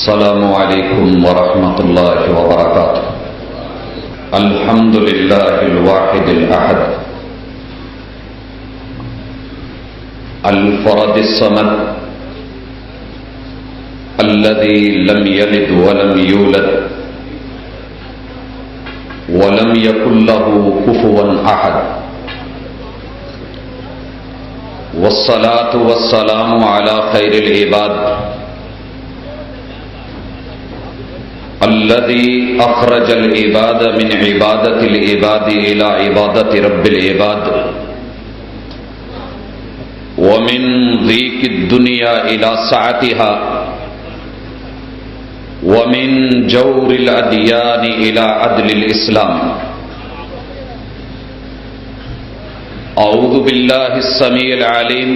السلام علیکم ورحمۃ اللہ وبرکاتہ۔ الحمد للہ الواحد الاحد الفرد الصمد الذي لم يلد ولم يولد ولم يكن له كفوا احد، والصلاة والسلام على خير العباد الذي أخرج العباد من عبادة العباد إلى عبادة رب العباد، ومن ضيق الدنيا إلى سعتها، ومن جور الأديان إلى عدل الإسلام۔ أعوذ بالله السميع العليم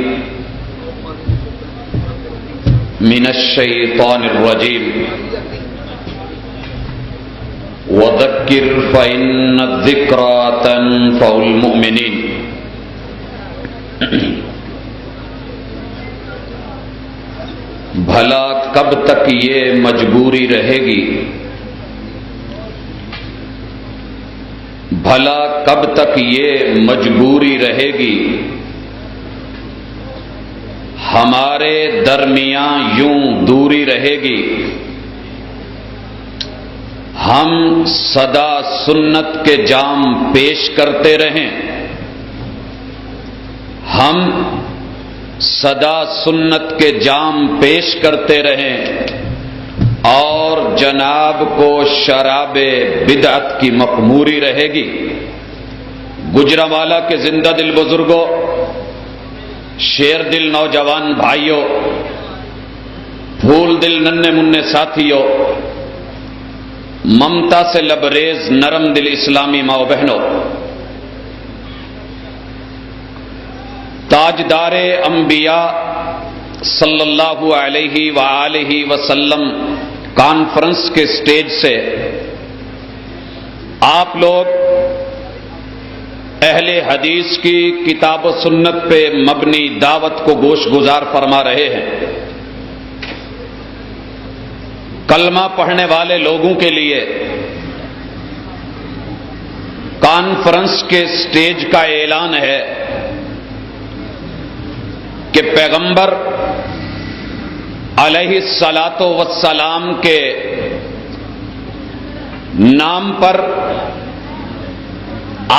من الشيطان الرجيم، وذکر فإن الذکرى تنفع المؤمنین۔ بھلا کب تک یہ مجبوری رہے گی، بھلا کب تک یہ مجبوری رہے گی، ہمارے درمیان یوں دوری رہے گی، ہم سدا سنت کے جام پیش کرتے رہیں، ہم سدا سنت کے جام پیش کرتے رہیں اور جناب کو شراب بدعت کی مخموری رہے گی۔ گجرانوالہ کے زندہ دل بزرگوں، شیر دل نوجوان بھائیوں، پھول دل ننھے منھے ساتھیوں، ممتا سے لبریز نرم دل اسلامی ماں و بہنوں، تاجدار انبیاء صلی اللہ علیہ وآلہ وسلم کانفرنس کے سٹیج سے آپ لوگ اہل حدیث کی کتاب و سنت پہ مبنی دعوت کو گوش گزار فرما رہے ہیں۔ کلمہ پڑھنے والے لوگوں کے لیے کانفرنس کے سٹیج کا اعلان ہے کہ پیغمبر علیہ الصلاۃ والسلام کے نام پر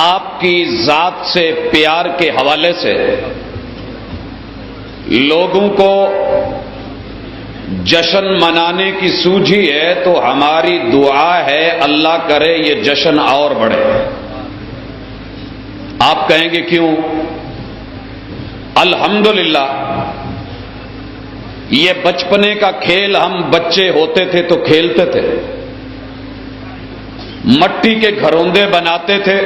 آپ کی ذات سے پیار کے حوالے سے لوگوں کو جشن منانے کی سوجھی ہے، تو ہماری دعا ہے اللہ کرے یہ جشن اور بڑھے۔ آپ کہیں گے کیوں؟ الحمدللہ یہ بچپنے کا کھیل ہم بچے ہوتے تھے تو کھیلتے تھے، مٹی کے گھروندے بناتے تھے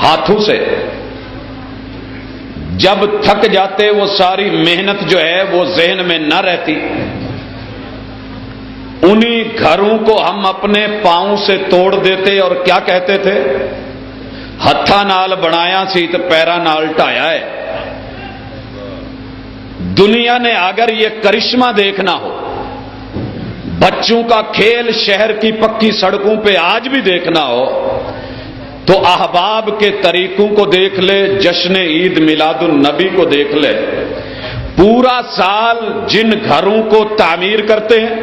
ہاتھوں سے، جب تھک جاتے وہ ساری محنت جو ہے وہ ذہن میں نہ رہتی، انہی گھروں کو ہم اپنے پاؤں سے توڑ دیتے اور کیا کہتے تھے؟ ہتھا نال بنایا سی تو پیرا نال ٹایا ہے۔ دنیا نے اگر یہ کرشمہ دیکھنا ہو، بچوں کا کھیل شہر کی پکی سڑکوں پہ آج بھی دیکھنا ہو، تو احباب کے طریقوں کو دیکھ لے، جشن عید میلاد النبی کو دیکھ لے۔ پورا سال جن گھروں کو تعمیر کرتے ہیں،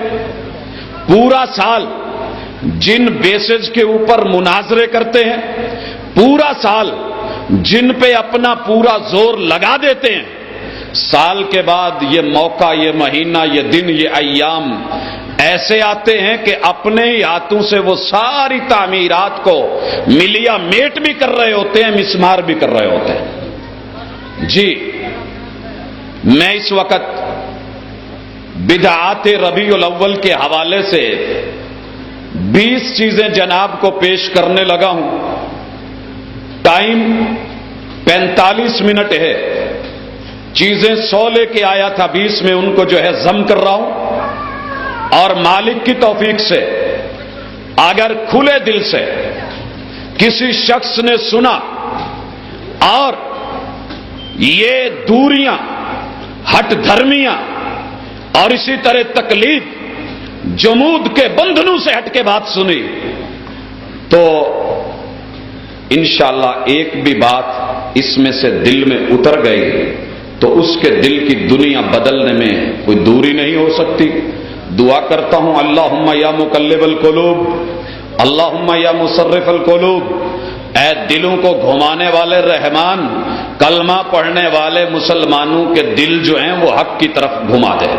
پورا سال جن بیسز کے اوپر مناظرے کرتے ہیں، پورا سال جن پہ اپنا پورا زور لگا دیتے ہیں، سال کے بعد یہ موقع، یہ مہینہ، یہ دن، یہ ایام ایسے آتے ہیں کہ اپنے ہی ہاتھوں سے وہ ساری تعمیرات کو ملیا میٹ بھی کر رہے ہوتے ہیں، مسمار بھی کر رہے ہوتے ہیں۔ جی میں اس وقت بدعات ربیع الاول کے حوالے سے 20 چیزیں جناب کو پیش کرنے لگا ہوں۔ ٹائم 45 منٹ ہے، چیزیں 100 لے کے آیا تھا، 20 میں ان کو جو ہے ضم کر رہا ہوں، اور مالک کی توفیق سے اگر کھلے دل سے کسی شخص نے سنا اور یہ دوریاں، ہٹ دھرمیاں اور اسی طرح تکلیف جمود کے بندھنوں سے ہٹ کے بات سنی تو انشاءاللہ ایک بھی بات اس میں سے دل میں اتر گئی تو اس کے دل کی دنیا بدلنے میں کوئی دوری نہیں ہو سکتی. دعا کرتا ہوں اللہم یا مقلب القلوب، اللہم یا مصرف القلوب، اے دلوں کو گھمانے والے رحمان، کلمہ پڑھنے والے مسلمانوں کے دل جو ہیں وہ حق کی طرف گھما دے.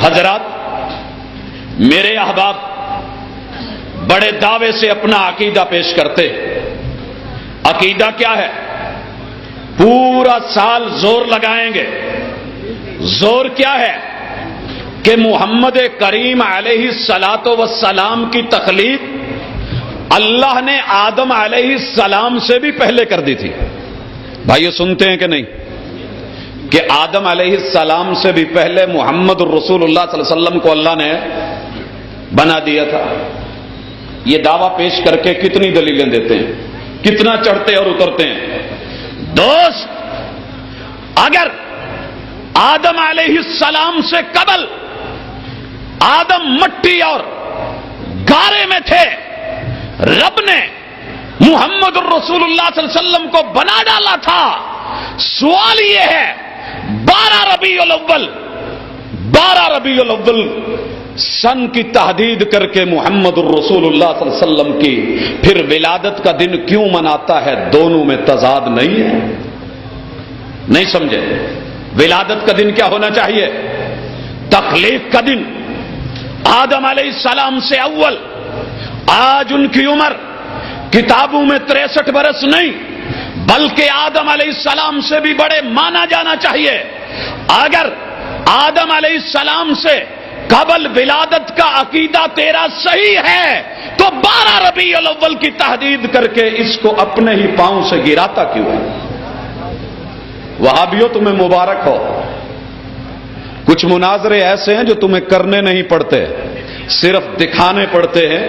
حضرات، میرے احباب بڑے دعوے سے اپنا عقیدہ پیش کرتے. عقیدہ کیا ہے؟ پورا سال زور لگائیں گے. زور کیا ہے؟ کہ محمد کریم علیہ الصلاۃ والسلام کی تخلیق اللہ نے آدم علیہ السلام سے بھی پہلے کر دی تھی. بھائیو سنتے ہیں کہ نہیں کہ آدم علیہ السلام سے بھی پہلے محمد الرسول اللہ صلی اللہ علیہ وسلم کو اللہ نے بنا دیا تھا. یہ دعویٰ پیش کر کے کتنی دلیلیں دیتے ہیں، کتنا چڑھتے اور اترتے ہیں. دوست، اگر آدم علیہ السلام سے قبل آدم مٹی اور گارے میں تھے، رب نے محمد الرسول اللہ صلی اللہ علیہ وسلم کو بنا ڈالا تھا. سوال یہ ہے 12 ربیع الاول سن کی تحدید کر کے محمد الرسول اللہ صلی اللہ علیہ وسلم کی پھر ولادت کا دن کیوں مناتا ہے؟ دونوں میں تضاد نہیں ہے. نہیں سمجھے؟ ولادت کا دن کیا ہونا چاہیے؟ تخلیق کا دن. آدم علیہ السلام سے اول. آج ان کی عمر کتابوں میں 63 برس نہیں بلکہ آدم علیہ السلام سے بھی بڑے مانا جانا چاہیے. اگر آدم علیہ السلام سے قبل ولادت کا عقیدہ تیرا صحیح ہے تو 12 ربیع الاول کی تحدید کر کے اس کو اپنے ہی پاؤں سے گراتا کیوں ہے؟ وہابیوں تمہیں مبارک ہو. کچھ مناظرے ایسے ہیں جو تمہیں کرنے نہیں پڑتے، صرف دکھانے پڑتے ہیں.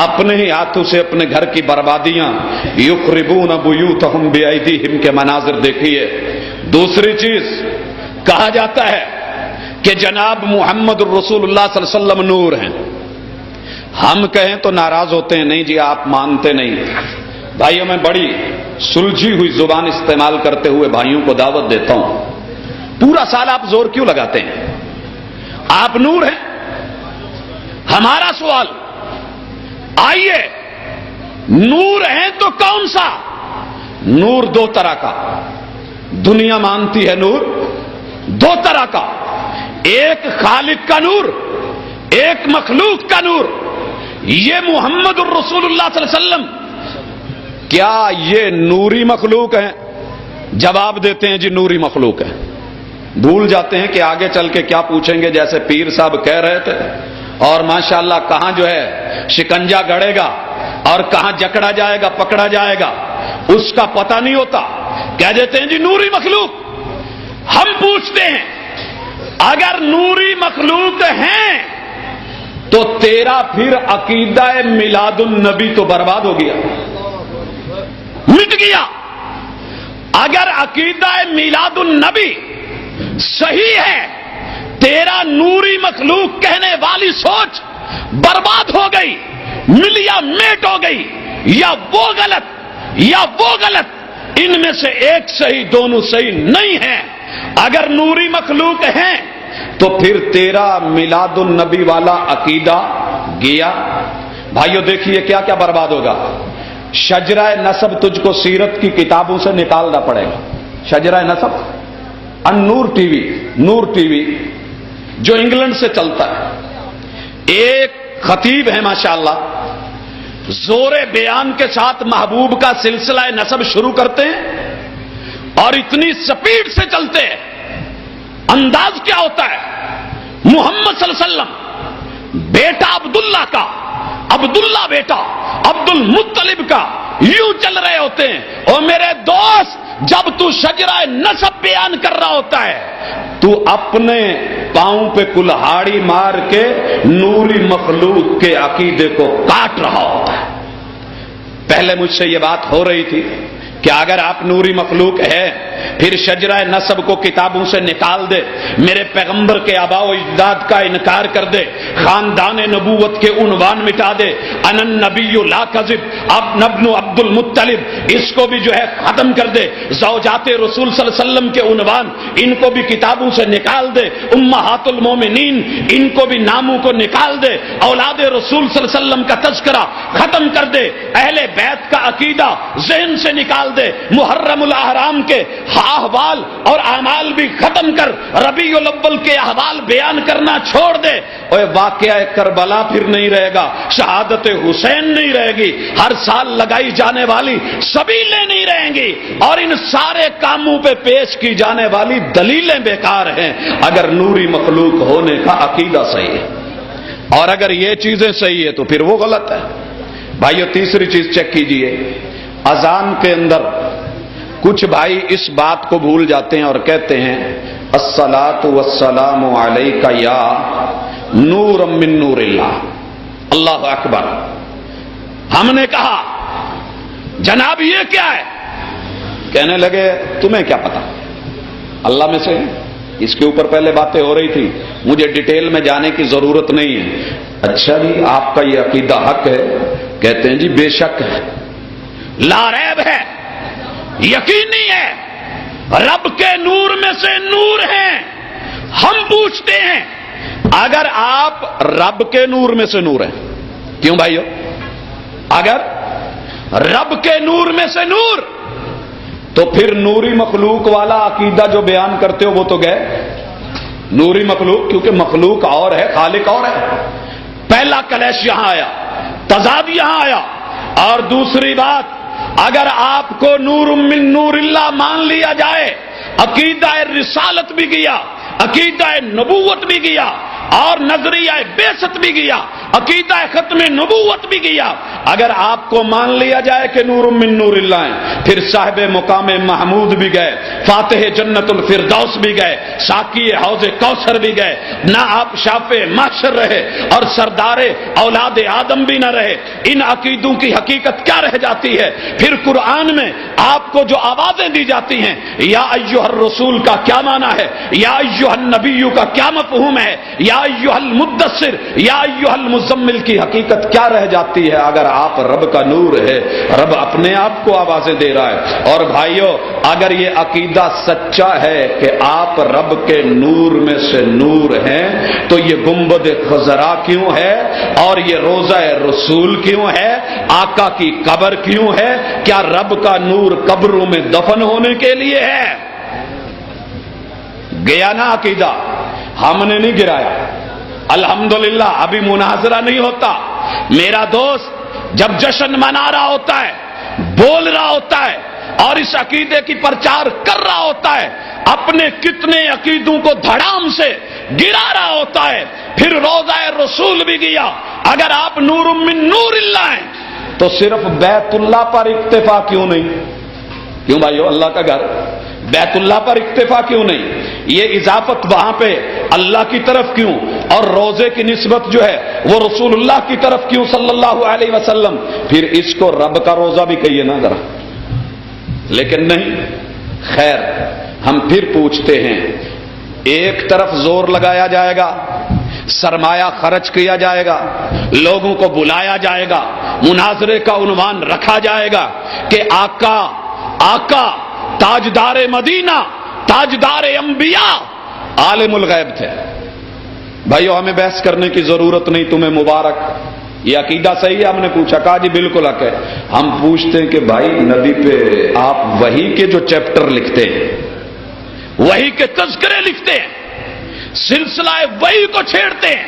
اپنے ہی ہاتھوں سے اپنے گھر کی بربادیاں یخربون بیوتہم بایدیہم کے مناظر دیکھیے. دوسری چیز، کہا جاتا ہے کہ جناب محمد الرسول اللہ صلی اللہ علیہ وسلم نور ہیں. ہم کہیں تو ناراض ہوتے ہیں، نہیں جی آپ مانتے نہیں. بھائیوں، میں بڑی سلجھی ہوئی زبان استعمال کرتے ہوئے بھائیوں کو دعوت دیتا ہوں. پورا سال آپ زور کیوں لگاتے ہیں؟ آپ نور ہیں. ہمارا سوال، آئیے نور ہیں تو کون سا نور؟ 2 طرح کا. دنیا مانتی ہے نور 2 طرح کا، ایک خالق کا نور، ایک مخلوق کا نور. یہ محمد الرسول اللہ صلی اللہ علیہ وسلم کیا یہ نوری مخلوق ہیں؟ جواب دیتے ہیں جی نوری مخلوق ہے. بھول جاتے ہیں کہ آگے چل کے کیا پوچھیں گے، جیسے پیر صاحب کہہ رہے تھے، اور ماشاءاللہ کہاں جو ہے شکنجا گڑے گا اور کہاں جکڑا جائے گا، پکڑا جائے گا، اس کا پتہ نہیں ہوتا. کہہ دیتے ہیں جی نوری مخلوق. ہم پوچھتے ہیں اگر نوری مخلوق ہیں تو تیرا پھر عقیدہ میلاد النبی تو برباد ہو گیا، مٹ گیا. اگر عقیدہ میلاد النبی صحیح ہے، تیرا نوری مخلوق کہنے والی سوچ برباد ہو گئی، ملیا میٹ ہو گئی. یا وہ غلط، ان میں سے ایک صحیح، دونوں صحیح نہیں ہیں. اگر نوری مخلوق ہیں تو پھر تیرا میلاد النبی والا عقیدہ گیا. بھائیو دیکھیے کیا کیا برباد ہوگا. شجرہ نسب تجھ کو سیرت کی کتابوں سے نکالنا پڑے گا. شجرہ نسب، نور ٹی وی جو انگلینڈ سے چلتا ہے. ایک خطیب ہے ماشاءاللہ، زور بیان کے ساتھ محبوب کا سلسلہ نسب شروع کرتے ہیں اور اتنی سپیڈ سے چلتے ہیں. انداز کیا ہوتا ہے؟ محمد صلی اللہ علیہ وسلم بیٹا عبداللہ کا، عبداللہ بیٹا عبد المطلب کا، یوں چل رہے ہوتے ہیں. اور میرے دوست، جب تو شجرہ نسب بیان کر رہا ہوتا ہے تو اپنے پاؤں پہ کلہاڑی مار کے نوری مخلوق کے عقیدے کو کاٹ رہا ہوتا ہے. پہلے مجھ سے یہ بات ہو رہی تھی کہ اگر آپ نوری مخلوق ہے پھر شجرہ نسب کو کتابوں سے نکال دے، میرے پیغمبر کے آباء و اجداد کا انکار کر دے، خاندان نبوت کے عنوان مٹا دے، انن نبی لا کذب، اب ابن عبد المطلب، اس کو بھی جو ہے ختم کر دے، زوجات رسول صلی اللہ علیہ وسلم کے عنوان ان کو بھی کتابوں سے نکال دے، امہات المومنین ان کو بھی ناموں کو نکال دے، اولاد رسول صلی اللہ علیہ وسلم کا تذکرہ ختم کر دے، اہل بیت کا عقیدہ ذہن سے نکال دے، محرم الاحرام کے احوال اور اعمال بھی ختم کر، ربیع الاول کے احوال بیان کرنا چھوڑ دے، اور واقعہ کربلا پھر نہیں رہے گا، شہادت حسین نہیں رہے گی، ہر سال لگائی جانے والی سبیلیں نہیں رہیں گی، اور ان سارے کاموں پہ پیش کی جانے والی دلیلیں بیکار ہیں اگر نوری مخلوق ہونے کا عقیدہ صحیح ہے، اور اگر یہ چیزیں صحیح ہے تو پھر وہ غلط ہے۔ بھائیو تیسری چیز چیک کیجئے، اذان کے اندر کچھ بھائی اس بات کو بھول جاتے ہیں اور کہتے ہیں الصلاۃ والسلام علیک یا نور من نور اللہ، اللہ اکبر۔ ہم نے کہا جناب یہ کیا ہے؟ کہنے لگے تمہیں کیا پتا، اللہ میں سے اس کے اوپر پہلے باتیں ہو رہی تھی، مجھے ڈیٹیل میں جانے کی ضرورت نہیں ہے۔ اچھا جی آپ کا یہ عقیدہ حق ہے؟ کہتے ہیں جی بے شک ہے، لا ریب ہے، یقینی ہے، رب کے نور میں سے نور ہیں۔ ہم پوچھتے ہیں اگر آپ رب کے نور میں سے نور ہیں، کیوں بھائیو؟ اگر رب کے نور میں سے نور، تو پھر نوری مخلوق والا عقیدہ جو بیان کرتے ہو وہ تو گئے نوری مخلوق، کیونکہ مخلوق اور ہے، خالق اور ہے۔ پہلا کلیش یہاں آیا، تضاد یہاں آیا۔ اور دوسری بات، اگر آپ کو نور من نور اللہ مان لیا جائے، عقیدہ رسالت بھی گیا، عقیدہ نبوت بھی گیا، اور نظریہ بعثت بھی گیا، عقیدہ ختم نبوت بھی گیا۔ اگر آپ کو مان لیا جائے کہ نور من نور اللہ ہیں، پھر صاحب مقام محمود بھی گئے، فاتح جنت الفردوس بھی گئے، ساقی حوض کوثر بھی گئے، نہ آپ شافع محشر رہے اور سردار اولاد آدم بھی نہ رہے۔ ان عقیدوں کی حقیقت کیا رہ جاتی ہے؟ پھر قرآن میں آپ کو جو آوازیں دی جاتی ہیں، یا ایھا الرسول کا کیا معنی ہے، یا ایھا النبی کا کیا مفہوم ہے، یا ایھا المدثر، یا ایھا المزمل کی حقیقت کیا رہ جاتی ہے اگر آپ رب کا نور ہے؟ رب اپنے آپ کو آوازیں دے رہا ہے۔ اور بھائیو اگر یہ عقیدہ سچا ہے کہ آپ رب کے نور میں سے نور ہیں، تو یہ گنبد خضرا کیوں ہے، اور یہ روضہ رسول کیوں ہے، آقا کی قبر کیوں ہے؟ کیا رب کا نور قبروں میں دفن ہونے کے لیے ہے؟ گیا نا عقیدہ، ہم نے نہیں گرایا، الحمدللہ ابھی مناظرہ نہیں ہوتا۔ میرا دوست جب جشن منا رہا ہوتا ہے، بول رہا ہوتا ہے، اور اس عقیدے کی پرچار کر رہا ہوتا ہے، اپنے کتنے عقیدوں کو دھڑام سے گرا رہا ہوتا ہے، پھر روضہ رسول بھی گیا۔ اگر آپ نور من نور اللہ ہیں تو صرف بیت اللہ پر اکتفا کیوں نہیں؟ کیوں بھائیو؟ اللہ کا گھر، بیت اللہ پر اکتفا کیوں نہیں؟ یہ اضافت وہاں پہ اللہ کی طرف کیوں، اور روزے کی نسبت جو ہے وہ رسول اللہ کی طرف کیوں صلی اللہ علیہ وسلم؟ پھر اس کو رب کا روزہ بھی کہیے نا ذرا، لیکن نہیں۔ خیر ہم پھر پوچھتے ہیں، ایک طرف زور لگایا جائے گا، سرمایہ خرچ کیا جائے گا، لوگوں کو بلایا جائے گا، مناظرے کا عنوان رکھا جائے گا کہ آقا تاجدار مدینہ، تاجدار انبیاء، عالم الغیب تھے۔ بھائیو ہمیں بحث کرنے کی ضرورت نہیں، تمہیں مبارک، یہ عقیدہ صحیح ہے؟ ہم نے پوچھا، کہا جی بالکل حق ہے۔ ہم پوچھتے ہیں کہ بھائی نبی پہ آپ وحی کے جو چیپٹر لکھتے ہیں، وحی کے تذکرے لکھتے ہیں، سلسلہ وحی کو چھیڑتے ہیں،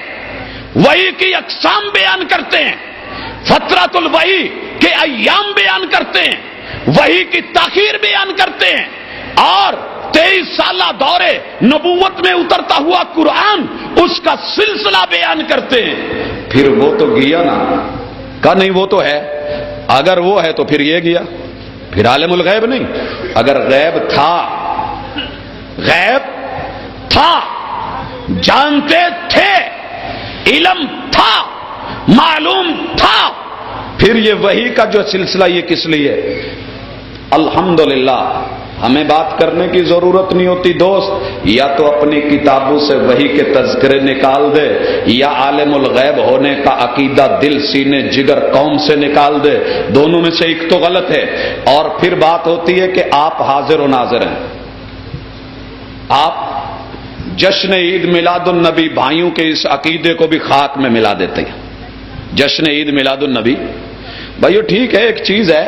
وحی کی اقسام بیان کرتے ہیں، فترۃ الوحی کے ایام بیان کرتے ہیں، وحی کی تاخیر بیان کرتے ہیں، اور 23 سالہ دورے نبوت میں اترتا ہوا قرآن اس کا سلسلہ بیان کرتے ہیں۔ پھر وہ تو گیا نا، کہا نہیں وہ تو ہے، اگر وہ ہے تو پھر یہ گیا، پھر عالم الغیب نہیں۔ اگر غیب تھا جانتے تھے، علم تھا، معلوم تھا، پھر یہ وحی کا جو سلسلہ یہ کس لیے؟ الحمدللہ ہمیں بات کرنے کی ضرورت نہیں ہوتی دوست، یا تو اپنی کتابوں سے وحی کے تذکرے نکال دے، یا عالم الغیب ہونے کا عقیدہ دل سینے جگر قوم سے نکال دے، دونوں میں سے ایک تو غلط ہے۔ اور پھر بات ہوتی ہے کہ آپ حاضر و ناظر ہیں، آپ جشن عید میلاد النبی بھائیوں کے اس عقیدے کو بھی خاک میں ملا دیتے ہیں۔ جشن عید میلاد النبی بھائیو ٹھیک ہے، ایک چیز ہے،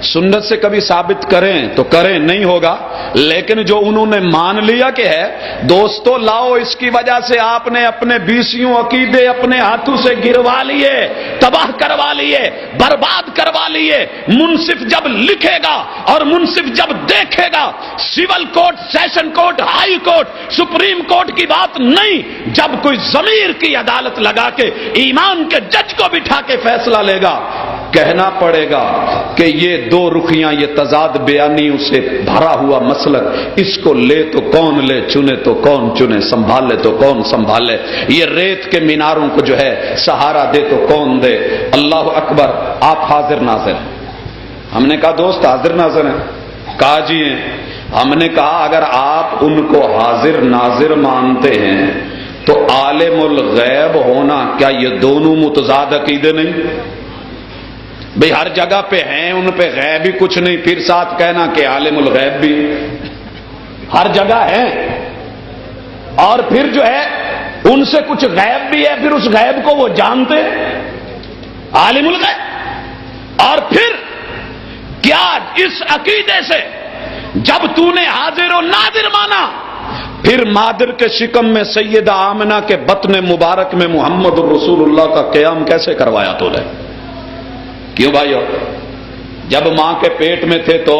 سنت سے کبھی ثابت کریں تو کریں، نہیں ہوگا، لیکن جو انہوں نے مان لیا کہ ہے، دوستو لاؤ، اس کی وجہ سے آپ نے اپنے بیسیوں عقیدے اپنے ہاتھوں سے گروا لیے، تباہ کروا لیے، برباد کروا لیے۔ منصف جب لکھے گا اور منصف جب دیکھے گا، civil court, session court, high court, supreme court کی بات نہیں، جب کوئی ضمیر کی عدالت لگا کے ایمان کے جج کو بٹھا کے فیصلہ لے گا، کہنا پڑے گا کہ یہ دو رخیاں، یہ تضاد بیانیوں سے بھرا ہوا مسلک، اس کو لے تو کون لے، چنے تو کون چنے، سنبھالے تو کون سنبھالے، یہ ریت کے میناروں کو جو ہے سہارا دے تو کون دے۔ اللہ اکبر، آپ حاضر ناظر ہیں۔ ہم نے کہا دوست حاضر ناظر ہیں؟ کہا جی ہیں۔ ہم نے کہا اگر آپ ان کو حاضر ناظر مانتے ہیں تو عالم الغیب ہونا، کیا یہ دونوں متضاد عقیدے نہیں؟ بھئی ہر جگہ پہ ہیں، ان پہ غیب ہی کچھ نہیں، پھر ساتھ کہنا کہ عالم الغیب بھی ہر جگہ ہیں، اور پھر جو ہے ان سے کچھ غیب بھی ہے، پھر اس غیب کو وہ جانتے ہیں، عالم الغیب۔ اور پھر کیا اس عقیدے سے جب تو نے حاضر و ناظر مانا، پھر مادر کے شکم میں سیدہ آمنہ کے بطن مبارک میں محمد رسول اللہ کا قیام کیسے کروایا تو نے؟ کیوں بھائیو؟ جب ماں کے پیٹ میں تھے تو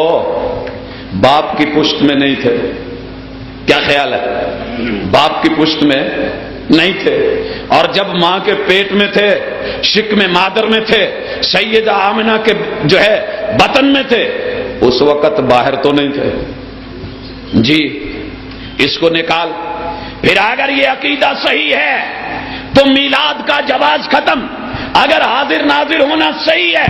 باپ کی پشت میں نہیں تھے، کیا خیال ہے؟ باپ کی پشت میں نہیں تھے، اور جب ماں کے پیٹ میں تھے، شکم مادر میں تھے، سیدہ آمنہ کے جو ہے بطن میں تھے، اس وقت باہر تو نہیں تھے جی۔ اس کو نکال۔ پھر اگر یہ عقیدہ صحیح ہے تو میلاد کا جواز ختم۔ اگر حاضر ناظر ہونا صحیح ہے،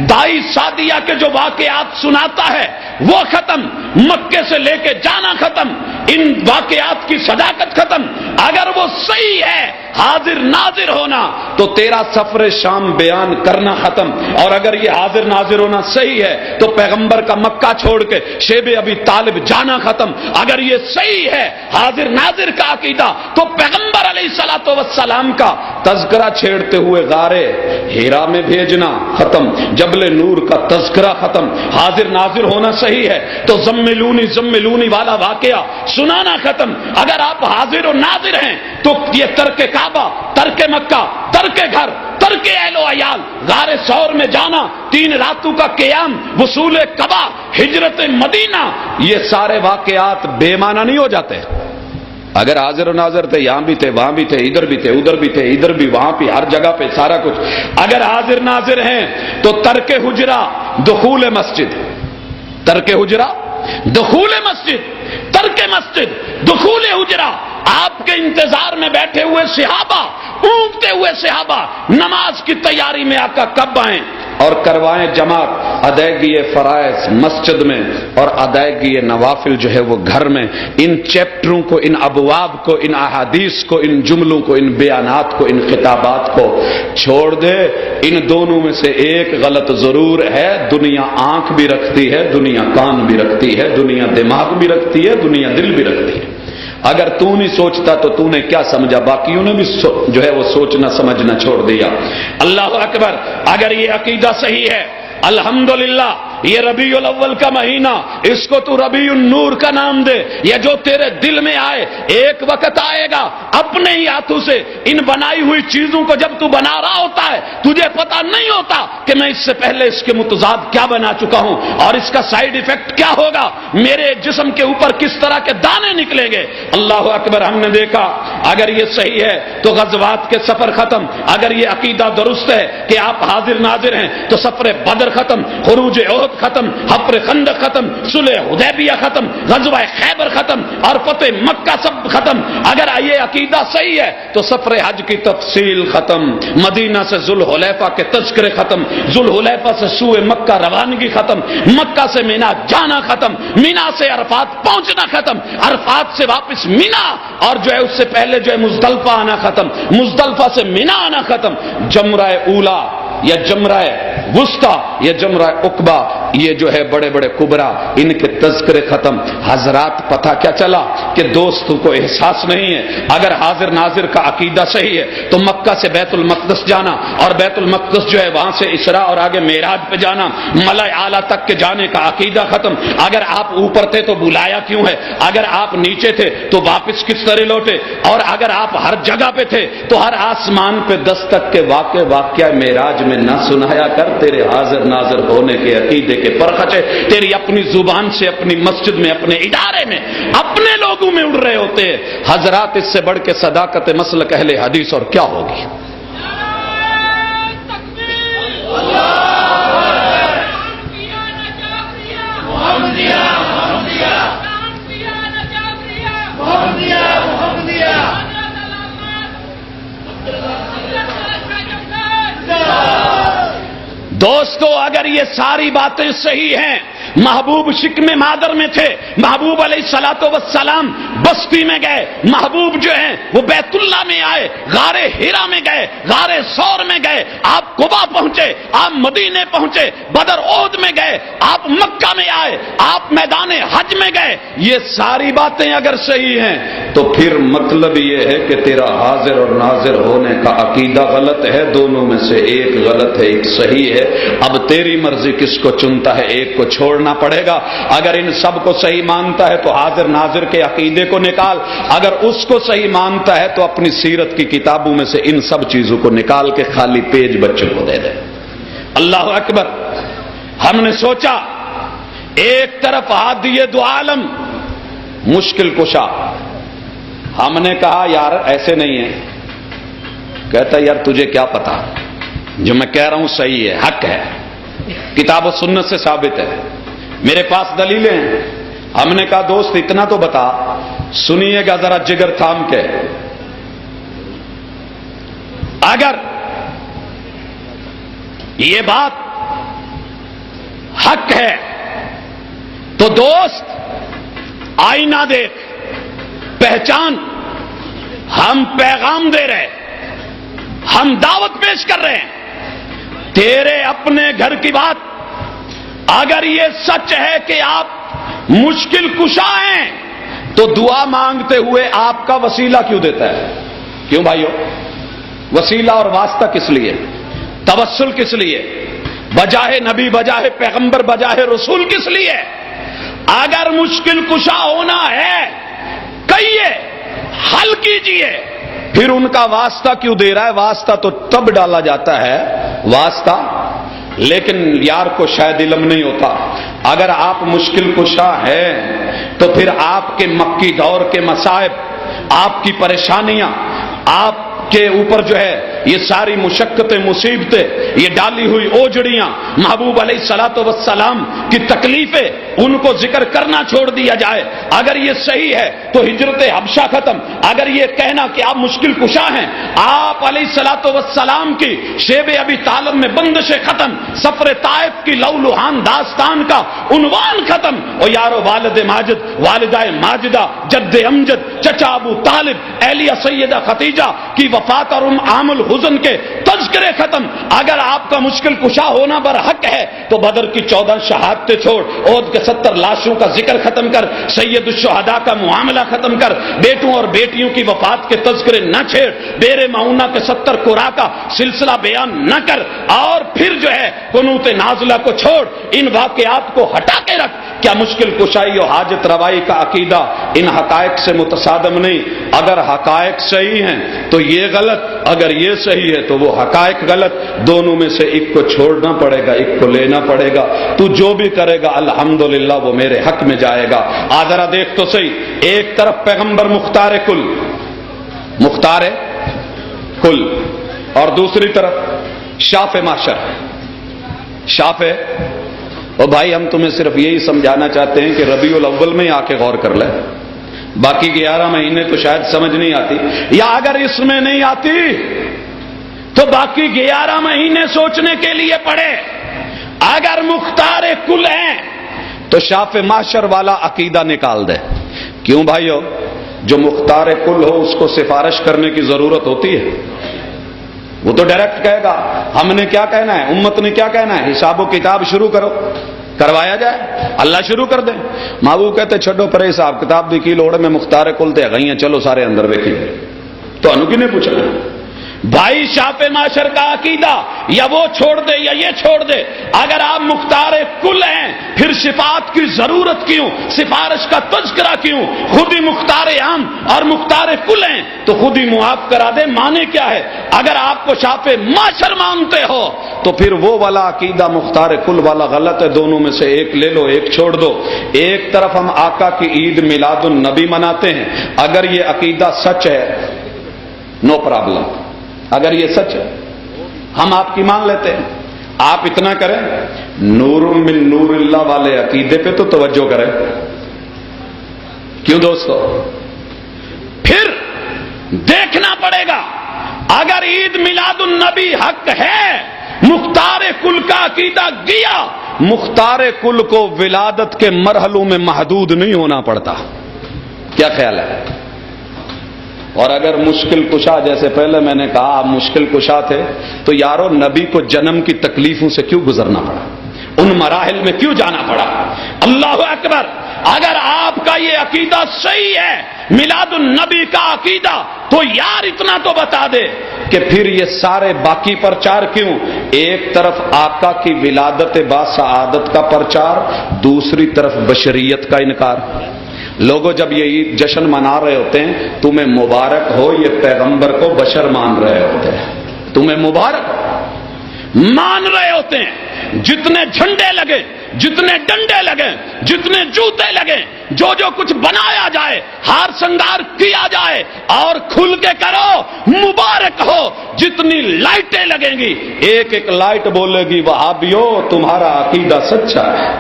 دائی سعدیہ کے جو واقعات سناتا ہے وہ ختم، مکے سے لے کے جانا ختم، ان واقعات کی صداقت ختم۔ اگر وہ صحیح ہے حاضر ناظر ہونا تو تیرا سفر شام بیان کرنا ختم۔ اور اگر یہ حاضر ناظر ہونا صحیح ہے تو پیغمبر کا مکہ چھوڑ کے شیب ابی طالب جانا ختم۔ اگر یہ صحیح ہے حاضر ناظر کا عقیدہ تو پیغمبر علیہ الصلوۃ والسلام کا تذکرہ چھیڑتے ہوئے غارے ہیرا میں بھیجنا ختم، جبل نور کا تذکرہ ختم۔ حاضر ناظر ہونا صحیح ہے تو زملونی زملونی والا واقعہ سنانا ختم۔ اگر آپ حاضر و ناظر ہیں تو یہ ترک کعبہ، ترک مکہ، ترک گھر، ترک اہل و عیال، غار ثور میں جانا، 3 راتوں کا قیام، وصول کعبہ، ہجرت مدینہ، یہ سارے واقعات بے معنی نہیں ہو جاتے؟ اگر حاضر و ناظر تھے، یہاں بھی تھے، وہاں بھی تھے، ادھر بھی تھے، ادھر بھی تھے، ادھر بھی، وہاں بھی، ہر جگہ پہ سارا کچھ۔ اگر حاضر ناظر ہیں تو ترک حجرہ، دخول مسجد، ترک حجرہ، دخول مسجد، ترک مسجد، دخول حجرہ، آپ کے انتظار میں بیٹھے ہوئے صحابہ، اونگتے ہوئے صحابہ، نماز کی تیاری میں آقا کب آئیں اور کروائیں جماعت، ادائیگی فرائض مسجد میں اور ادائیگی نوافل جو ہے وہ گھر میں۔ ان چیپٹروں کو، ان ابواب کو، ان احادیث کو، ان جملوں کو، ان بیانات کو، ان خطابات کو چھوڑ دے۔ ان دونوں میں سے ایک غلط ضرور ہے، دنیا آنکھ بھی رکھتی ہے، دنیا کان بھی رکھتی ہے، دنیا دماغ بھی رکھتی ہے، دنیا دل بھی رکھتی ہے۔ اگر تو نہیں سوچتا تو تو نے کیا سمجھا؟ باقیوں نے بھی جو ہے وہ سوچنا سمجھنا چھوڑ دیا۔ اللہ اکبر، اگر یہ عقیدہ صحیح ہے، الحمدللہ، یہ ربیع الاول کا مہینہ، اس کو تو ربیع النور کا نام دے۔ یہ جو تیرے دل میں آئے، ایک وقت آئے گا اپنے ہی ہاتھوں سے ان بنائی ہوئی چیزوں کو جب تو بنا رہا ہوتا ہے، تجھے پتا نہیں ہوتا کہ میں اس سے پہلے اس کے متضاد کیا بنا چکا ہوں اور اس کا سائیڈ ایفیکٹ کیا ہوگا، میرے جسم کے اوپر کس طرح کے دانے نکلیں گے۔ اللہ اکبر، ہم نے دیکھا اگر یہ صحیح ہے تو غزوات کے سفر ختم۔ اگر یہ عقیدہ درست ہے کہ آپ حاضر ناظر ہیں تو سفر بدر ختم، خروج احد ختم، حفر خندق ختم، صلح حدیبیہ ختم، غزوہ خیبر ختم اور فتح مکہ سب ختم۔ اگر یہ عقیدہ عقیدہ صحیح ہے تو سفر حج کی تفصیل ختم، مدینہ سے ذوالحلیفہ کے تذکرے ختم، ذوالحلیفہ سے سوئے مکہ روانگی ختم، مکہ سے مینا جانا ختم، مینا سے عرفات پہنچنا ختم، عرفات سے واپس مینا، اور جو ہے اس سے پہلے جو ہے مزدلفہ آنا ختم، مزدلفہ سے مینا آنا ختم، جمرہ اولا یا جمرہ وسطی یا جمرہ عقبہ، یہ جو ہے بڑے بڑے کبرا، ان کے تذکرے ختم۔ حضرات پتہ کیا چلا کہ دوستوں کو احساس نہیں ہے، اگر حاضر ناظر کا عقیدہ صحیح ہے تو مکہ سے بیت المقدس جانا، اور بیت المقدس جو ہے وہاں سے اسراء اور آگے معراج پہ جانا، ملأ اعلیٰ تک کے جانے کا عقیدہ ختم۔ اگر آپ اوپر تھے تو بلایا کیوں ہے؟ اگر آپ نیچے تھے تو واپس کس طرح لوٹے؟ اور اگر آپ ہر جگہ پہ تھے تو ہر آسمان پہ دستک کے واقعہ معراج میں نہ سنایا کر، تیرے حاضر ناظر ہونے کے عقیدے کے پرخچے تیری اپنی زبان سے اپنی مسجد میں، اپنے ادارے میں، اپنے لوگوں میں اڑ رہے ہوتے ہیں۔ حضرات اس سے بڑھ کے صداقت مسلک اہل حدیث اور کیا ہوگی؟ دوستو اگر یہ ساری باتیں صحیح ہیں، محبوب شکم مادر میں تھے، محبوب علیہ الصلوۃ والسلام بستی میں گئے، محبوب جو ہیں وہ بیت اللہ میں آئے، غار ہیرا میں گئے، غار ثور میں گئے، آپ قبا پہنچے، آپ مدینے پہنچے، بدر احد میں گئے، آپ مکہ میں آئے، آپ میدان حج میں گئے، یہ ساری باتیں اگر صحیح ہیں تو پھر مطلب یہ ہے کہ تیرا حاضر اور ناظر ہونے کا عقیدہ غلط ہے، دونوں میں سے ایک غلط ہے ایک صحیح ہے۔ اب تیری مرضی کس کو چنتا ہے، ایک کو چھوڑنا پڑے گا۔ اگر ان سب کو صحیح مانتا ہے تو حاضر ناظر کے عقیدے کو نکال، اگر اس کو صحیح مانتا ہے تو اپنی سیرت کی کتابوں میں سے ان سب چیزوں کو نکال کے خالی پیج بچوں کو دے دے۔ اللہ اکبر۔ ہم نے سوچا ایک طرف ہادی دو عالم مشکل کشا، ہم نے کہا یار ایسے نہیں ہے، کہتا یار تجھے کیا پتا، جو میں کہہ رہا ہوں صحیح ہے، حق ہے، کتاب و سنت سے ثابت ہے، میرے پاس دلیلیں ہیں۔ ہم نے کہا دوست اتنا تو بتا، سنیے گا ذرا جگر تھام کے، اگر یہ بات حق ہے تو دوست آئینہ دیکھ، پہچان، ہم پیغام دے رہے، ہم دعوت پیش کر رہے ہیں، تیرے اپنے گھر کی بات اگر یہ سچ ہے کہ آپ مشکل کشا ہیں تو دعا مانگتے ہوئے آپ کا وسیلہ کیوں دیتا ہے؟ کیوں بھائیو؟ وسیلہ اور واسطہ کس لیے؟ توسل کس لیے؟ بجائے نبی، بجائے پیغمبر، بجائے رسول کس لیے؟ اگر مشکل کشا ہونا ہے کہیے، حل کیجئے، پھر ان کا واسطہ کیوں دے رہا ہے؟ واسطہ تو تب ڈالا جاتا ہے، واسطہ، لیکن یار کو شاید علم نہیں ہوتا، اگر آپ مشکل کشا ہیں تو پھر آپ کے مکی دور کے مصائب، آپ کی پریشانیاں، آپ کے اوپر جو ہے یہ ساری مشقتیں، مصیبتیں، یہ ڈالی ہوئی اوجڑیاں، محبوب علیہ الصلوۃ والسلام کی تکلیفیں، ان کو ذکر کرنا چھوڑ دیا جائے۔ اگر یہ صحیح ہے تو ہجرت حبشہ ختم، اگر یہ کہنا کہ آپ مشکل کشا ہیں، آپ علیہ الصلوۃ والسلام کی شیب ابی طالب میں بندشیں ختم، سفر طائف کی لولوہان داستان کا عنوان ختم، اور یارو والد ماجد، والدہ ماجدہ، جد امجد، چچا ابو طالب، اہلیہ سیدہ ختیجہ کی وفات اور عام الحزن کے تذکرے ختم۔ اگر آپ کا مشکل کشا ہونا برحق ہے تو بدر کی 14 شہادتیں چھوڑ، احد کے 70 لاشوں کا ذکر ختم کر، سید الشہداء کا معاملہ ختم کر، بیٹوں اور بیٹیوں کی وفات کے تذکرے نہ چھیڑ، بیر معونہ کے 70 قرآ کا سلسلہ بیان نہ کر، اور پھر جو ہے قنوت نازلہ کو چھوڑ، ان واقعات کو ہٹا کے رکھ۔ کیا مشکل کشائی اور حاجت روائی کا عقیدہ ان حقائق سے متصادم نہیں؟ اگر حقائق صحیح ہیں تو یہ غلط، اگر یہ صحیح ہے تو وہ حقائق غلط، دونوں میں سے ایک کو چھوڑنا پڑے گا، ایک کو لینا پڑے گا۔ تو جو بھی کرے گا الحمدللہ وہ میرے حق میں جائے گا۔ ذرا دیکھ تو صحیح، ایک طرف پیغمبر مختار کل اور دوسری طرف شاف معاشر، شاف ہے۔ اور بھائی ہم تمہیں صرف یہی سمجھانا چاہتے ہیں کہ ربیع الاول میں آ کے غور کر لیں، باقی 11 مہینے تو شاید سمجھ نہیں آتی، یا اگر اس میں نہیں آتی تو باقی 11 مہینے سوچنے کے لیے پڑے۔ اگر مختار کل ہیں تو شاف معاشر والا عقیدہ نکال دے۔ کیوں بھائیو؟ جو مختار کل ہو اس کو سفارش کرنے کی ضرورت ہوتی ہے؟ وہ تو ڈائریکٹ کہے گا ہم نے کیا کہنا ہے، امت نے کیا کہنا ہے، حساب و کتاب شروع کرو، کروایا جائے، اللہ شروع کر دیں۔ محبوب کہتے چھڈو پرے حساب کتاب دی کی لوڑ میں مختار کل تے گئی ہیں، چلو سارے اندر ویکھیں۔ تو انو کی نے پوچھا بھائی شاف معاشر کا عقیدہ یا وہ چھوڑ دے یا یہ چھوڑ دے۔ اگر آپ مختار کل ہیں پھر شفاعت کی ضرورت کیوں، سفارش کا تذکرہ کیوں؟ خود ہی مختار عام اور مختار کل ہیں تو خود ہی معاف کرا دے، مانے کیا ہے؟ اگر آپ کو شاف معاشر مانتے ہو تو پھر وہ والا عقیدہ مختار کل والا غلط ہے، دونوں میں سے ایک لے لو، ایک چھوڑ دو۔ ایک طرف ہم آقا کی عید میلاد النبی مناتے ہیں، اگر یہ عقیدہ سچ ہے نو پرابلم، اگر یہ سچ ہے ہم آپ کی مان لیتے ہیں۔ آپ اتنا کریں نور من نور اللہ والے عقیدے پہ تو توجہ کریں۔ کیوں دوستو؟ پھر دیکھنا پڑے گا اگر عید میلاد النبی حق ہے، مختار کل کا عقیدہ گیا، مختار کل کو ولادت کے مرحلوں میں محدود نہیں ہونا پڑتا۔ کیا خیال ہے؟ اور اگر مشکل کشا، جیسے پہلے میں نے کہا آپ مشکل کشا تھے، تو یارو نبی کو جنم کی تکلیفوں سے کیوں گزرنا پڑا، ان مراحل میں کیوں جانا پڑا؟ اللہ اکبر! اگر آپ کا یہ عقیدہ صحیح ہے میلاد النبی کا عقیدہ، تو یار اتنا تو بتا دے کہ پھر یہ سارے باقی پرچار کیوں؟ ایک طرف آقا کی ولادت با سعادت کا پرچار، دوسری طرف بشریت کا انکار۔ لوگوں جب یہ عید جشن منا رہے ہوتے ہیں تمہیں مبارک ہو، یہ پیغمبر کو بشر مان رہے ہوتے ہیں، تمہیں مبارک مان رہے ہوتے ہیں۔ جتنے جھنڈے لگے، جتنے ڈنڈے لگے، جتنے جوتے لگے، جو کچھ بنایا جائے، ہار سنگار کیا جائے، اور کھل کے کرو مبارک ہو۔ جتنی لائٹیں لگیں گی ایک ایک لائٹ بولے گی وہابیو تمہارا عقیدہ سچا ہے۔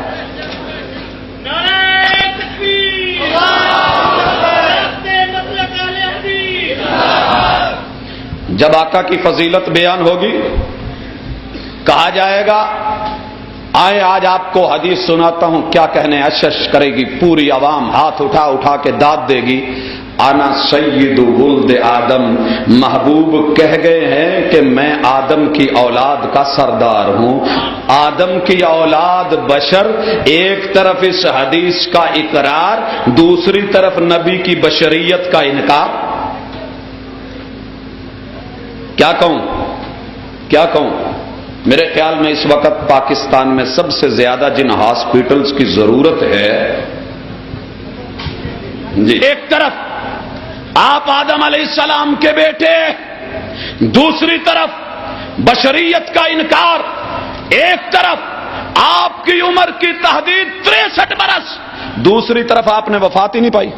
جب آقا کی فضیلت بیان ہوگی کہا جائے گا آئے آج آپ کو حدیث سناتا ہوں، کیا کہنے اشش کرے گی پوری عوام، ہاتھ اٹھا اٹھا کے داد دے گی انا سید ولد آدم، محبوب کہہ گئے ہیں کہ میں آدم کی اولاد کا سردار ہوں۔ آدم کی اولاد بشر، ایک طرف اس حدیث کا اقرار، دوسری طرف نبی کی بشریت کا انکار۔ کیا کہوں؟ میرے خیال میں اس وقت پاکستان میں سب سے زیادہ جن ہاسپٹلز کی ضرورت ہے جی، ایک طرف آپ آدم علیہ السلام کے بیٹے، دوسری طرف بشریت کا انکار، ایک طرف آپ کی عمر کی تحدید 63 برس، دوسری طرف آپ نے وفات ہی نہیں پائی۔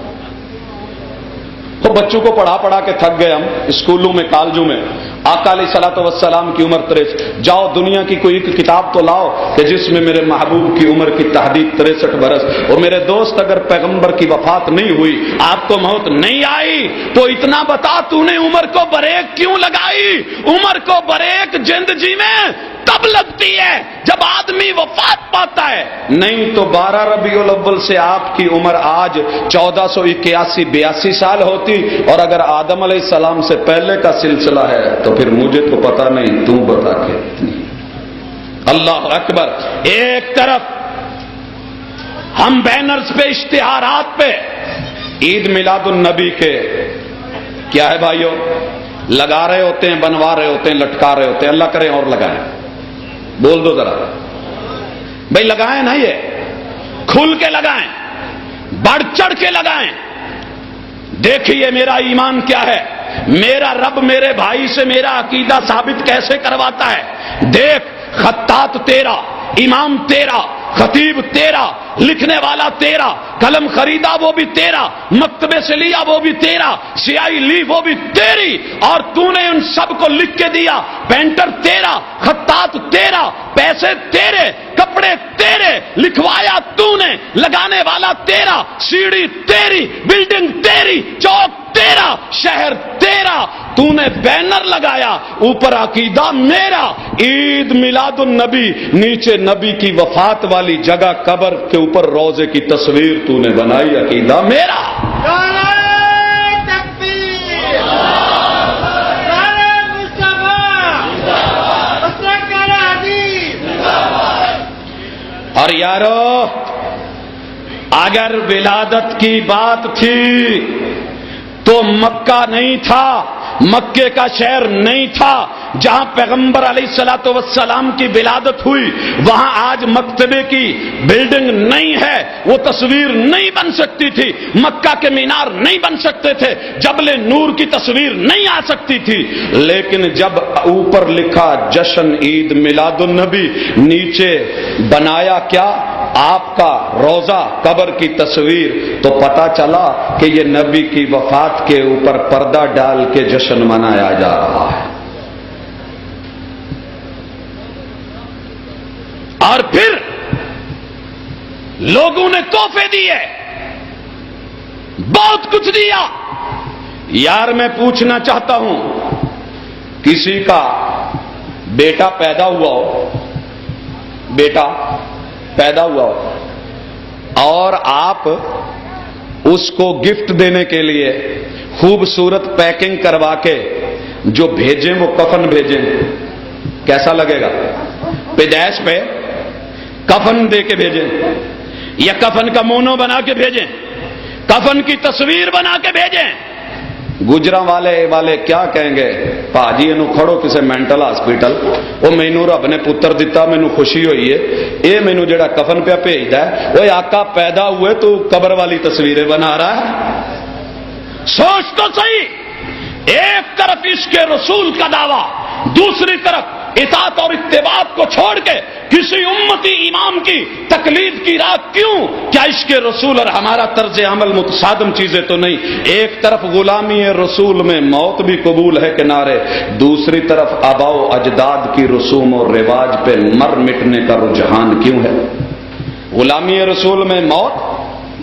تو بچوں کو پڑھا کے تھک گئے ہم اسکولوں میں کالجوں میں، آقا علیہ الصلوۃ والسلام کی عمر 63، جاؤ دنیا کی کوئی کتاب تو لاؤ کہ جس میں میرے محبوب کی عمر کی تحدید 63 برس۔ اور میرے دوست اگر پیغمبر کی وفات نہیں ہوئی، آپ کو موت نہیں آئی، تو اتنا بتا تو نے عمر کو بریک کیوں لگائی؟ عمر کو بریک زندگی میں تب لگتی ہے جب آدمی وفات پاتا ہے، نہیں تو 12 ربیع الاول سے آپ کی عمر آج 1481-82 سال ہوتی، اور اگر آدم علیہ السلام سے پہلے کا سلسلہ ہے تو پھر مجھے تو پتا نہیں، تو بتا کے۔ اللہ اکبر! ایک طرف ہم بینرز پہ، اشتہارات پہ عید میلاد النبی کے کیا ہے بھائیو لگا رہے ہوتے ہیں، بنوا رہے ہوتے ہیں، لٹکا رہے ہوتے ہیں، اللہ کرے اور لگائیں، بول دو ذرا بھائی، لگائیں نا، یہ کھل کے لگائیں، بڑھ چڑھ کے لگائیں۔ دیکھیے میرا ایمان کیا ہے، میرا رب میرے بھائی سے میرا عقیدہ ثابت کیسے کرواتا ہے۔ دیکھ، خطاط تیرا، امام تیرا، خطیب تیرا، لکھنے والا تیرا، قلم خریدا وہ بھی تیرا، مکتبے سے لیا وہ بھی تیرا، سیاہی لی وہ بھی تیری، اور تو نے ان سب کو لکھ کے دیا۔ پینٹر تیرا، خطاط تیرا، پیسے تیرے، کپڑے تیرے، لکھوایا تو نے، لگانے والا تیرا، سیڑھی تیری، بلڈنگ تیری، چوک تیرا، شہر تیرا، تو نے بینر لگایا، اوپر عقیدہ میرا، عید میلاد النبی، نیچے نبی کی وفات والی جگہ قبر کے اوپر روضے کی تصویر تو نے بنائی، عقیدہ میرا۔ اور یارو، اگر ولادت کی بات تھی تو مکہ نہیں تھا، مکے کا شہر نہیں تھا جہاں پیغمبر علیہ الصلوۃ والسلام کی ولادت ہوئی، وہاں آج مکتبے کی بلڈنگ نہیں ہے، وہ تصویر نہیں بن سکتی تھی، مکہ کے مینار نہیں بن سکتے تھے، جبل نور کی تصویر نہیں آ سکتی تھی، لیکن جب اوپر لکھا جشن عید میلاد النبی، نیچے بنایا کیا؟ آپ کا روضہ، قبر کی تصویر، تو پتا چلا کہ یہ نبی کی وفات کے اوپر پردہ ڈال کے جشن منایا جا رہا ہے۔ اور پھر لوگوں نے تحفے دیے، بہت کچھ دیا۔ یار میں پوچھنا چاہتا ہوں، کسی کا بیٹا پیدا ہوا ہو، بیٹا پیدا ہوا ہو اور آپ اس کو گفٹ دینے کے لیے خوبصورت پیکنگ کروا کے جو بھیجیں وہ کفن بھیجیں، کیسا لگے گا؟ پیدائش پہ کفن دے کے بھیجیں، یا کفن کا مونو بنا کے بھیجیں، کفن کی تصویر بنا کے بھیجیں، گجراں والے کیا کہیں گے؟ پاجی اینو کھڑو کسے مینٹل ہاسپٹل، وہ مینوں رب نے پتر دیتا، مینوں خوشی ہوئی ہے، اے مینوں جڑا کفن پہ بھیجدا ہے، وہ آقا پیدا ہوئے تو قبر والی تصویریں بنا رہا ہے۔ سوچ تو صحیح، ایک طرف عشق رسول کا دعویٰ، دوسری طرف اطاعت اور اتباع کو چھوڑ کے کسی امتی امام کی تقلید کی راہ کیوں؟ کیا عشق رسول اور ہمارا طرز عمل متصادم چیزیں تو نہیں؟ ایک طرف غلامی رسول میں موت بھی قبول ہے کنارے، دوسری طرف آباء و اجداد کی رسوم اور رواج پہ مر مٹنے کا رجحان کیوں ہے؟ غلامی رسول میں موت،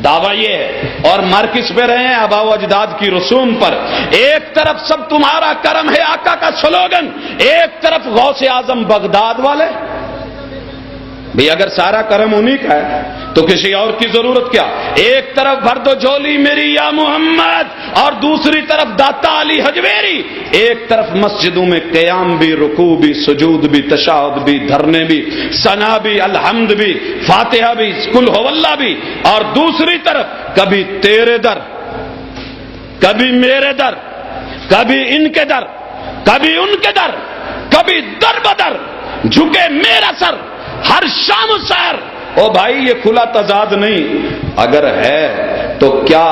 دعویٰ یہ ہے، اور مر کس پہ رہے ہیں؟ آباء و اجداد کی رسوم پر۔ ایک طرف سب تمہارا کرم ہے آقا کا سلوگن، ایک طرف غوث اعظم بغداد والے۔ بھی اگر سارا کرم انہی کا ہے تو کسی اور کی ضرورت کیا؟ ایک طرف بھر دو جھولی میری یا محمد، اور دوسری طرف داتا علی حجویری، ایک طرف مسجدوں میں قیام بھی، رکوع بھی، سجود بھی، تشہد بھی، دھرنے بھی، ثنا بھی، الحمد بھی، فاتحہ بھی، قل ہو اللہ بھی، اور دوسری طرف کبھی تیرے در، کبھی میرے در، کبھی ان کے در، کبھی ان کے در، کبھی در بدر جھکے میرا سر ہر شام و سحر۔ او بھائی یہ کھلا تضاد نہیں، اگر ہے تو کیا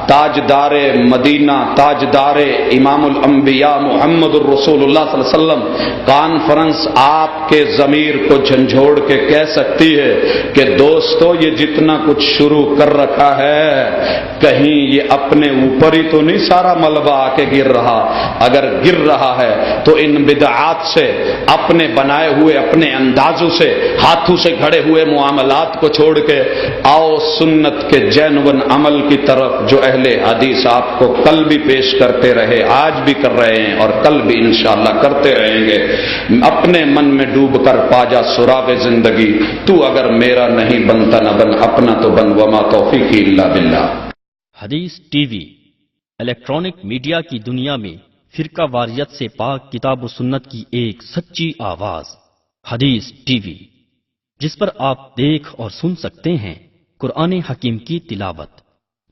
تاجدار مدینہ، تاجدار امام الانبیاء محمد الرسول اللہ صلی اللہ علیہ وسلم کانفرنس آپ کے ضمیر کو جھنجھوڑ کے کہہ سکتی ہے کہ دوستو یہ جتنا کچھ شروع کر رکھا ہے کہیں یہ اپنے اوپر ہی تو نہیں سارا ملبہ آ کے گر رہا؟ اگر گر رہا ہے تو ان بدعات سے، اپنے بنائے ہوئے اپنے اندازوں سے، ہاتھوں سے گھڑے ہوئے معاملات کو چھوڑ کے آؤ سنت کے جینون عمل کی طرف، جو اہل حدیث آپ کو کل بھی پیش کرتے رہے، آج بھی کر رہے ہیں اور کل بھی انشاءاللہ کرتے رہیں گے۔ اپنے من میں ڈوب کر پا جا سراغ زندگی، تو اگر میرا نہیں بنتا نہ بن، اپنا تو بن، وما توفیقی الا باللہ۔ حدیث ٹی وی الیکٹرانک میڈیا کی دنیا میں فرقہ واریت سے پاک کتاب و سنت کی ایک سچی آواز، حدیث ٹی وی، جس پر آپ دیکھ اور سن سکتے ہیں قرآن حکیم کی تلاوت،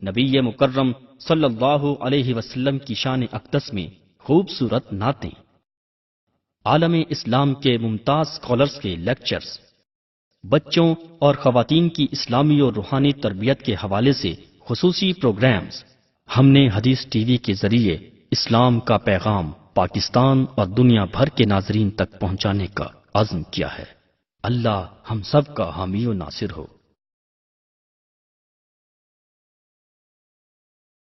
نبی مکرم صلی اللہ علیہ وسلم کی شان اقدس میں خوبصورت نعتیں، عالم اسلام کے ممتاز اسکالرز کے لیکچرز، بچوں اور خواتین کی اسلامی اور روحانی تربیت کے حوالے سے خصوصی پروگرامز۔ ہم نے حدیث ٹی وی کے ذریعے اسلام کا پیغام پاکستان اور دنیا بھر کے ناظرین تک پہنچانے کا عزم کیا ہے۔ اللہ ہم سب کا حامی و ناصر ہو۔